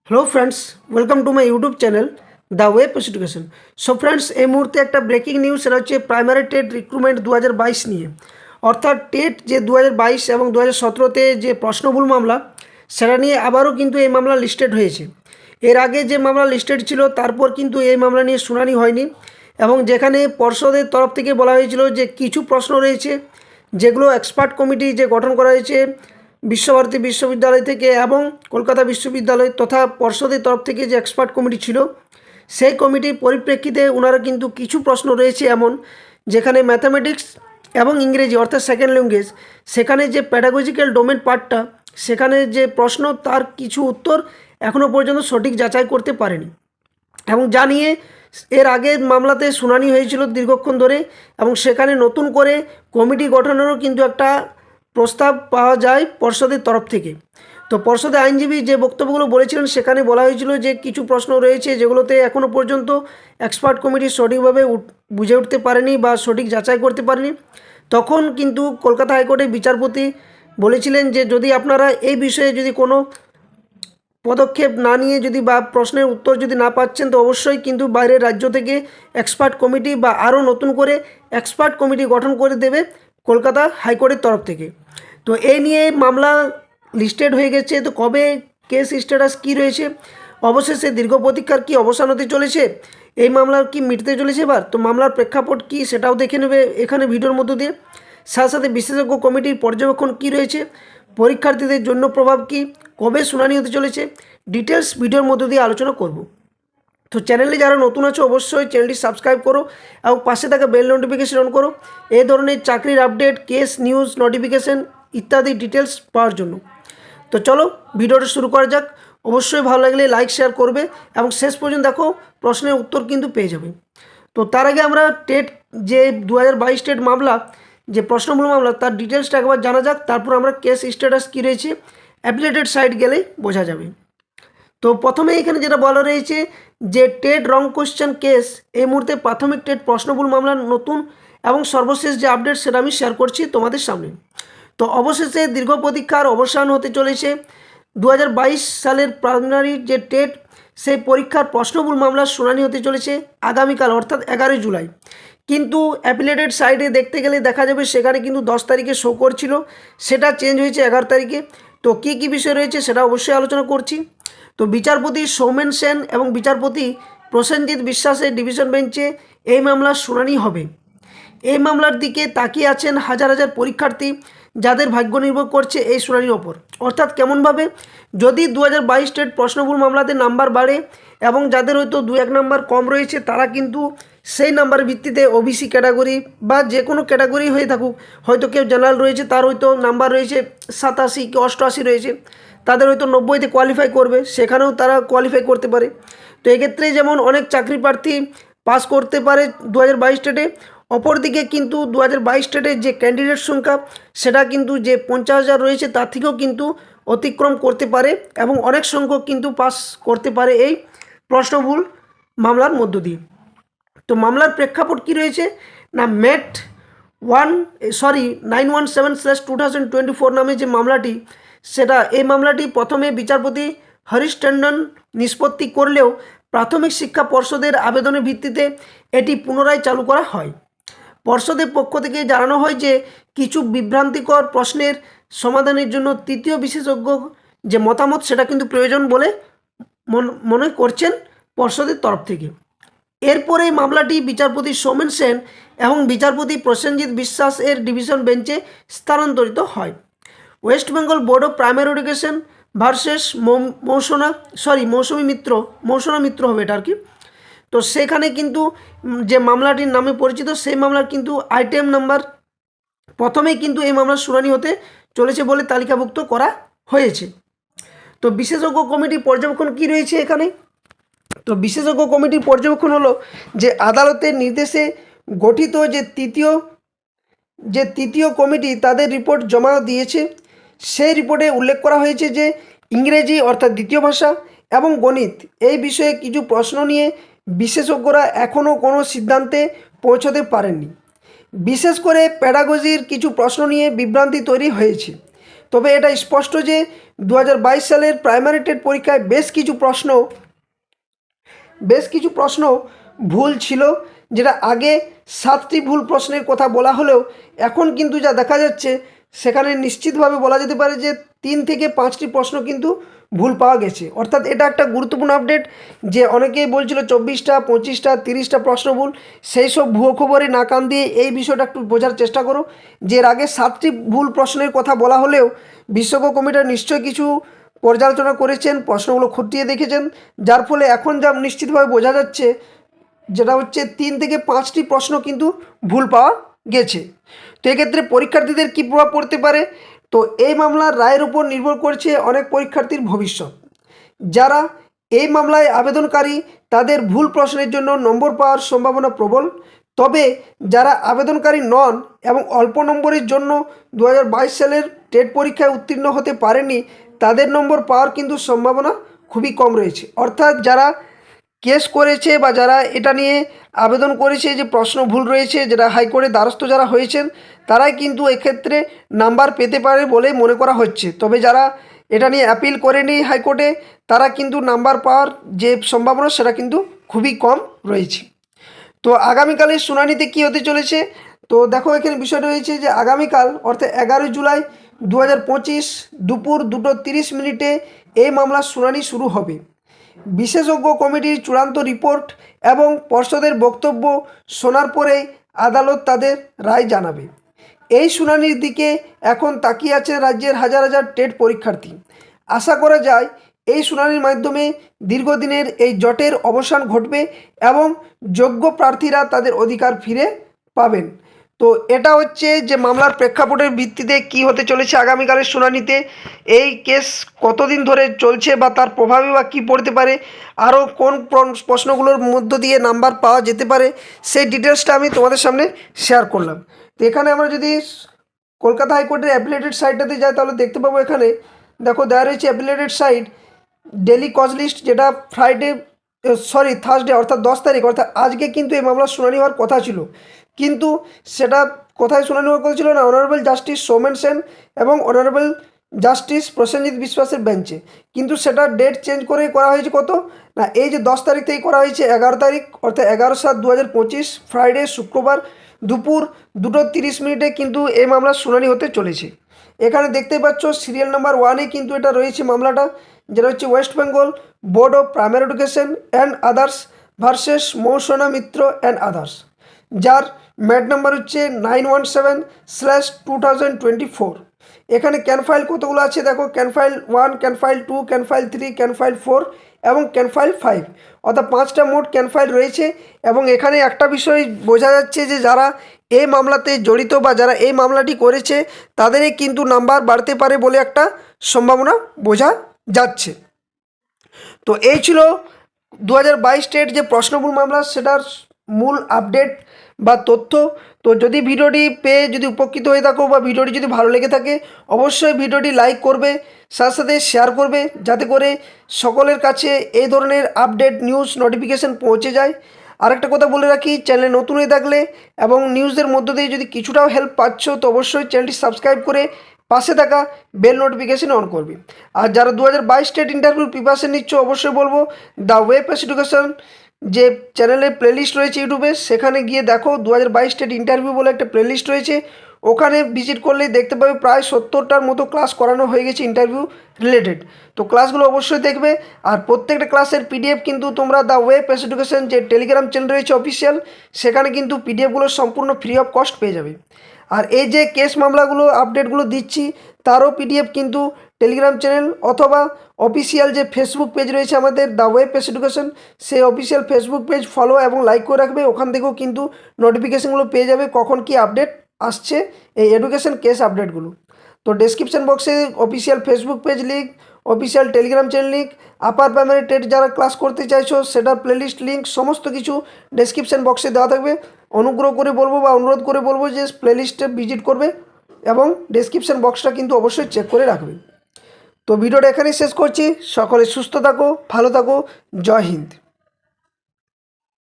Hello friends, welcome to my YouTube channel the way post education. So friends, এই মুহূর্তে একটা breaking news, সেটা হচ্ছে প্রাইমারি টেট রিক্রুটমেন্ট 2022 নিয়ে। অর্থাৎ টেট যে 2022 এবং 2017তে যে প্রশ্নভুল মামলা, সেটা নিয়ে আবারও কিন্তু এই মামলা লিস্টেড হয়েছে। এর আগে যে মামলা লিস্টেড ছিল, তারপর কিন্তু এই মামলা নিয়ে শুনানি হয়নি, এবং যেখানে পর্ষদের তরফ থেকে বলা হয়েছিল যে কিছু প্রশ্ন রয়েছে যেগুলো এক্সপার্ট কমিটি যে গঠন করা হয়েছে বিশ্বভারতী বিশ্ববিদ্যালয় থেকে এবং কলকাতা বিশ্ববিদ্যালয় তথা পর্ষদের তরফ থেকে যে এক্সপার্ট কমিটি ছিল, সেই কমিটির পরিপ্রেক্ষিতে ওনারা কিন্তু কিছু প্রশ্ন রয়েছে এমন, যেখানে ম্যাথামেটিক্স এবং ইংরেজি অর্থাৎ সেকেন্ড ল্যাঙ্গুয়েজ, সেখানে যে প্যাডাগজিক্যাল ডোমেন পার্টটা, সেখানে যে প্রশ্ন তার কিছু উত্তর এখনও পর্যন্ত সঠিক যাচাই করতে পারেনি, এবং জানিয়ে এর আগের মামলাতে শুনানি হয়েছিল দীর্ঘক্ষণ ধরে, এবং সেখানে নতুন করে কমিটি গঠনেরও কিন্তু একটা প্রস্তাব পাওয়া যায় পর্ষদের তরফ থেকে। তো পর্ষদের আইনজীবী যে বক্তব্যগুলো বলেছিলেন, সেখানে বলা হয়েছিল যে কিছু প্রশ্ন রয়েছে যেগুলোতে এখনও পর্যন্ত এক্সপার্ট কমিটি সঠিকভাবে বুঝে উঠতে পারেনি বা সঠিক যাচাই করতে পারেনি। তখন কিন্তু কলকাতা হাইকোর্টের বিচারপতি বলেছিলেন যে যদি আপনারা এই বিষয়ে যদি কোনো পদক্ষেপ না নিয়ে যদি বা প্রশ্নের উত্তর যদি না পাচ্ছেন, তো অবশ্যই কিন্তু বাইরের রাজ্য থেকে এক্সপার্ট কমিটি বা আরও নতুন করে এক্সপার্ট কমিটি গঠন করে দেবে কলকাতা হাইকোর্টের তরফ থেকে। তো এই নিয়ে মামলা লিস্টেড হয়ে গেছে। তো কবে কেস স্ট্যাটাস কী রয়েছে, অবশেষে দীর্ঘ প্রতীক্ষার কি অবসান হতে চলেছে, এই মামলার কি মিটতে চলেছে এবার, তো মামলার প্রেক্ষাপট কি সেটাও দেখে নেবে এখানে ভিডিওর মধ্য দিয়ে। সাথে সাথে বিশেষজ্ঞ কমিটির পর্যবেক্ষণ কি রয়েছে, পরীক্ষার্থীদের জন্য প্রভাব কী, কবে শুনানি হতে চলেছে, ডিটেলস ভিডিওর মধ্য দিয়ে আলোচনা করব। তো চ্যানেলে যারা নতুন আছো অবশ্যই চ্যানেলটি সাবস্ক্রাইব করো এবং পাশে থাকা বেল নোটিফিকেশন অন করো এই ধরনের চাকরির আপডেট, কেস নিউজ, নোটিফিকেশন ইত্যাদি ডিটেলস পাওয়ার জন্য। তো চলো ভিডিওটা শুরু করা যাক। অবশ্যই ভালো লাগলে লাইক শেয়ার করবে এবং শেষ পর্যন্ত দেখো, প্রশ্নের উত্তর কিন্তু পেয়ে যাবে। তো তার আগে আমরা টেট যে 2022 টেট মামলা, যে প্রশ্নমূল মামলা, তার ডিটেলসটা একবার জানা যাক, তারপর আমরা কেস স্ট্যাটাস কী রয়েছে অ্যাপিলেটেড সাইট গেলে বোঝা যাবে। তো প্রথমে এখানে যেটা বলা রয়েছে যে টেট রং কোশ্চেন কেস, এই মুহূর্তে প্রাথমিক টেট প্রশ্নমূল মামলার নতুন এবং সর্বশেষ যে আপডেট সেটা আমি শেয়ার করছি তোমাদের সামনে। তো অবশেষে দীর্ঘ প্রতীক্ষার অবসান হতে চলেছে। 2022 সালের প্রাইমারি যে টেট, সেই পরীক্ষার প্রশ্নমূল মামলার শুনানি হতে চলেছে আগামীকাল অর্থাৎ 11 জুলাই। কিন্তু অ্যাপিলেটেড সাইটে দেখতে গেলে দেখা যাবে সেখানে কিন্তু 10 তারিখে শো করছিল, সেটা চেঞ্জ হয়েছে 11 তারিখে। তো কী কী বিষয় রয়েছে সেটা অবশ্যই আলোচনা করছি। তো বিচারপতি সৌমেন সেন এবং বিচারপতি প্রসেনজিৎ বিশ্বাসের ডিভিশন বেঞ্চে এই মামলার শুনানি হবে। এই মামলার দিকে তাকিয়ে আছেন হাজার হাজার পরীক্ষার্থী, যাদের ভাগ্য নির্ভর করছে এই শুনানির ওপর। অর্থাৎ কেমনভাবে, যদি 2022 টেট প্রশ্নভুল মামলাতে নাম্বার বাড়ে এবং যাদের হয়তো 2-1 নাম্বার কম রয়েছে, তারা কিন্তু সেই নাম্বারের ভিত্তিতে ওবিসি ক্যাটাগরি বা যে কোনো ক্যাটাগরি হয়ে থাকুক, হয়তো কেউ জেনারেল রয়েছে, তার হয়তো নাম্বার রয়েছে 87 কি 88 রয়েছে, তাদের হয়তো 90তে কোয়ালিফাই করবে, সেখানেও তারা কোয়ালিফাই করতে পারে। তো এক্ষেত্রে যেমন অনেক চাকরি প্রার্থী পাস করতে পারে 2022 টেটে, অপরদিকে কিন্তু 2022 টেটের যে ক্যান্ডিডেট সংখ্যা, সেটা কিন্তু যে 50,000 রয়েছে তার থেকেও কিন্তু অতিক্রম করতে পারে, এবং অনেক সংখ্যক কিন্তু পাস করতে পারে এই প্রশ্নভুল মামলার মধ্য দিয়ে। তো মামলার প্রেক্ষাপট কি রয়েছে না, ম্যাট 917/2024 নামে যে মামলাটি, সেটা এই মামলাটি প্রথমে বিচারপতি হরিশ টন্ডন নিষ্পত্তি করলেও প্রাথমিক শিক্ষা পর্ষদের আবেদনের ভিত্তিতে এটি পুনরায় চালু করা হয়। পর্ষদের পক্ষ থেকে জানানো হয় যে কিছু বিভ্রান্তিকর প্রশ্নের সমাধানের জন্য তৃতীয় বিশেষজ্ঞ যে মতামত, সেটা কিন্তু প্রয়োজন বলে মনে করছেন পর্ষদের তরফ থেকে। এরপরে মামলাটি বিচারপতি সৌমেন সেন এবং বিচারপতি প্রসেনজিৎ বিশ্বাস এর ডিভিশন বেঞ্চে স্থানান্তরিত হয়। West Bengal board of primary education versus Mousumi Mitra হবে এটা আর কি। তো সেখানে কিন্তু যে মামলাটির নামে পরিচিত, সেই মামলার কিন্তু আইটেম নাম্বার প্রথমেই কিন্তু এই মামলার শুনানি হতে চলেছে বলে তালিকাভুক্ত করা হয়েছে। তো বিশেষজ্ঞ কমিটির পর্যবেক্ষণ কি রয়েছে এখানে, তো বিশেষজ্ঞ কমিটির পর্যবেক্ষণ হলো যে আদালতের নির্দেশে গঠিত যে তৃতীয় কমিটি তাদের রিপোর্ট জমা দিয়েছে। সেই রিপোর্টে উল্লেখ করা হয়েছে যে ইংরেজি অর্থাৎ দ্বিতীয় ভাষা এবং গণিত এই বিষয়ে কিছু প্রশ্ন নিয়ে বিশেষজ্ঞরা এখনও কোনো সিদ্ধান্তে পৌঁছতে পারেননি। বিশেষ করে প্যাডাগজির কিছু প্রশ্ন নিয়ে বিভ্রান্তি তৈরি হয়েছে। তবে এটা স্পষ্ট যে 2022 সালের প্রাইমারি টেট পরীক্ষায় বেশ কিছু প্রশ্ন ভুল ছিল, যেটা আগে 7টি ভুল প্রশ্নের কথা বলা হলেও এখন কিন্তু যা দেখা যাচ্ছে সেখানে নিশ্চিতভাবে বলা যেতে পারে যে 3 থেকে 5টি প্রশ্ন কিন্তু ভুল পাওয়া গেছে। অর্থাৎ এটা একটা গুরুত্বপূর্ণ আপডেট যে অনেকেই বলছিল 24টা 25টা 30টা প্রশ্ন ভুল, সেই সব ভুয়ো খবরে না কান দিয়ে এই বিষয়টা একটু বোঝার চেষ্টা করো যে এর আগে 7টি ভুল প্রশ্নের কথা বলা হলেও বিশেষজ্ঞ কমিটি নিশ্চয়ই কিছু পর্যালোচনা করেছেন, প্রশ্নগুলো খতিয়ে দেখেছেন, যার ফলে এখন যা নিশ্চিতভাবে বোঝা যাচ্ছে যেটা হচ্ছে 3 থেকে 5টি প্রশ্ন কিন্তু ভুল পাওয়া গেছে। তো এক্ষেত্রে পরীক্ষার্থীদের কী প্রভাব পড়তে পারে? তো এই মামলার রায়ের উপর নির্ভর করছে অনেক পরীক্ষার্থীর ভবিষ্যৎ। যারা এই মামলায় আবেদনকারী তাদের ভুল প্রশ্নের জন্য নম্বর পাওয়ার সম্ভাবনা প্রবল, তবে যারা আবেদনকারী নন এবং অল্প নম্বরের জন্য 2022 সালের টেট পরীক্ষায় উত্তীর্ণ হতে পারেনি তাদের নম্বর পাওয়ার কিন্তু সম্ভাবনা খুবই কম রয়েছে। অর্থাৎ যারা কেস করেছে বা যারা এটা নিয়ে আবেদন করেছে যে প্রশ্ন ভুল রয়েছে, যেটা হাইকোর্টের দ্বারস্থ যারা হয়েছেন তারাই কিন্তু এক্ষেত্রে নাম্বার পেতে পারে বলে মনে করা হচ্ছে। তবে যারা এটা নিয়ে অ্যাপিল করেনি হাইকোর্টে তারা কিন্তু নাম্বার পাওয়ার যে সম্ভাবনা সেটা কিন্তু খুবই কম রয়েছে। তো আগামীকালের শুনানিতে কী হতে চলেছে? তো দেখো এখানে বিষয় রয়েছে যে আগামীকাল অর্থাৎ 11 জুলাই 2025 দুপুর 2:30 এই মামলার শুনানি শুরু হবে। বিশেষজ্ঞ কমিটির চূড়ান্ত রিপোর্ট এবং পর্ষদের বক্তব্য শোনার পরে আদালত তাদের রায় জানাবে। এই শুনানির দিকে এখন তাকিয়ে আছে রাজ্যের হাজার হাজার টেট পরীক্ষার্থী। আশা করা যায় এই শুনানির মাধ্যমে দীর্ঘদিনের এই জটের অবসান ঘটবে এবং যোগ্য প্রার্থীরা তাদের অধিকার ফিরে পাবেন। তো এটা হচ্ছে যে মামলার প্রেক্ষাপটের ভিত্তিতে কি হতে চলেছে আগামীকালের শুনানিতে, এই কেস কতদিন ধরে চলছে বা তার প্রভাবে বা কী পড়তে পারে, আরও কোন প্রশ্নগুলোর মধ্য দিয়ে নাম্বার পাওয়া যেতে পারে, সেই ডিটেলসটা আমি তোমাদের সামনে শেয়ার করলাম। তো এখানে আমরা যদি কলকাতা হাইকোর্টের অ্যাপিলেটেড সাইটটাতে যাই তাহলে দেখতে পাবো এখানে দেখো দেওয়া রয়েছে appellate site daily cause list, যেটা থার্সডে অর্থাৎ 10 তারিখ অর্থাৎ আজকে কিন্তু এই মামলার শুনানি হওয়ার কথা ছিল, কিন্তু সেটা কোথায় শুনানি হওয়ার কথা ছিল না অনারেবল জাস্টিস সৌমেন সেন এবং অনারেবল জাস্টিস প্রসেনজিৎ বিশ্বাসের বেঞ্চে, কিন্তু সেটা ডেট চেঞ্জ করে করা হয়েছে কত না এই যে 10 তারিখ থেকে করা হয়েছে 11 তারিখ অর্থাৎ 11/7/2025 ফ্রাইডে শুক্রবার দুপুর 2:30 কিন্তু এই মামলার শুনানি হতে চলেছে। এখানে দেখতেই পাচ্ছ সিরিয়াল নাম্বার 1-এ কিন্তু এটা রয়েছে মামলাটা, যেটা হচ্ছে West Bengal board of primary education and others versus Mousna Mitra and others, যার ম্যাট নাম্বার হচ্ছে 917/2024। এখানে ক্যান ফাইল কতগুলো আছে দেখো, CAN file 1, CAN file 2, CAN file 3, CAN file 4 এবং ক্যান ফাইল 5, অর্থাৎ 5টা মোট ক্যান ফাইল রয়েছে। এবং এখানে একটা বিষয় বোঝা যাচ্ছে যে যারা এই মামলাতে জড়িত বা যারা এই মামলাটি করেছে তাদেরই কিন্তু নাম্বার বাড়তে পারে বলে একটা সম্ভাবনা বোঝা যাচ্ছে। তো এই ছিল 2022 টেট যে প্রশ্নমূল মামলা সেটার মূল আপডেট বা তথ্য। তো যদি ভিডিওটি পেয়ে যদি উপকৃত হয়ে থাকো বা ভিডিওটি যদি ভালো লেগে থাকে অবশ্যই ভিডিওটি লাইক করবে, সাথে সাথে শেয়ার করবে যাতে করে সকলের কাছে এই ধরনের আপডেট নিউজ নোটিফিকেশান পৌঁছে যায়। আরেকটা কথা বলে রাখি, চ্যানেলে নতুন হয়ে থাকলে এবং নিউজের মধ্য দিয়ে যদি কিছুটাও হেল্প পাচ্ছ তো অবশ্যই চ্যানেলটি সাবস্ক্রাইব করে পাশে থাকা বেল নোটিফিকেশন অন করবে। আর যারা 2022 স্টেট ইন্টারভিউ প্রিপারেশন নিচ্ছ অবশ্যই বলবো দ্য ওয়ে পেস এডুকেশন যে চ্যানেলে প্লেলিস্ট রয়েছে ইউটিউবে সেখানে গিয়ে দেখো 2022 স্টেট ইন্টারভিউ বলে একটা প্লেলিস্ট রয়েছে, ওখানে ভিজিট করলেই দেখতে পাবে প্রায় 70টার মতো ক্লাস করানো হয়ে গেছে ইন্টারভিউ রিলেটেড। তো ক্লাসগুলো অবশ্যই দেখবে। আর প্রত্যেকটা ক্লাসের পিডিএফ কিন্তু তোমরা দ্য ওয়ে পেস এডুকেশন যে টেলিগ্রাম চ্যানেল রয়েছে অফিসিয়াল সেখানে কিন্তু পিডিএফগুলো সম্পূর্ণ ফ্রি অফ কস্ট পেয়ে যাবে। আর এই যে কেস মামলাগুলো আপডেটগুলো দিচ্ছি তারও পিডিএফ কিন্তু টেলিগ্রাম চ্যানেল অথবা অফিসিয়াল যে ফেসবুক পেজ রয়েছে আমাদের দ্য ওয়ে পেস এডুকেশন সেই অফিসিয়াল ফেসবুক পেজ ফলো এবং লাইক করে রাখবে, ওখান থেকেও কিন্তু নোটিফিকেশানগুলো পেয়ে যাবে কখন কি আপডেট আসছে এই এডুকেশন কেস আপডেটগুলো। তো ডেসক্রিপশন বক্সে official Facebook page link, official Telegram channel link, upper primary TET যারা ক্লাস করতে চাইছো সেটার প্লেলিস্ট লিঙ্ক সমস্ত কিছু ডেসক্রিপশন বক্সে দেওয়া থাকবে। অনুগ্রহ করে বলবো বা অনুরোধ করে বলবো যে প্লেলিস্টে ভিজিট করবে এবং ডেসক্রিপশন বক্সটা কিন্তু অবশ্যই চেক করে রাখবে। তো ভিডিওটা এখানেই শেষ করছি, সকলে সুস্থ থাকো, ভালো থাকো, জয় হিন্দ।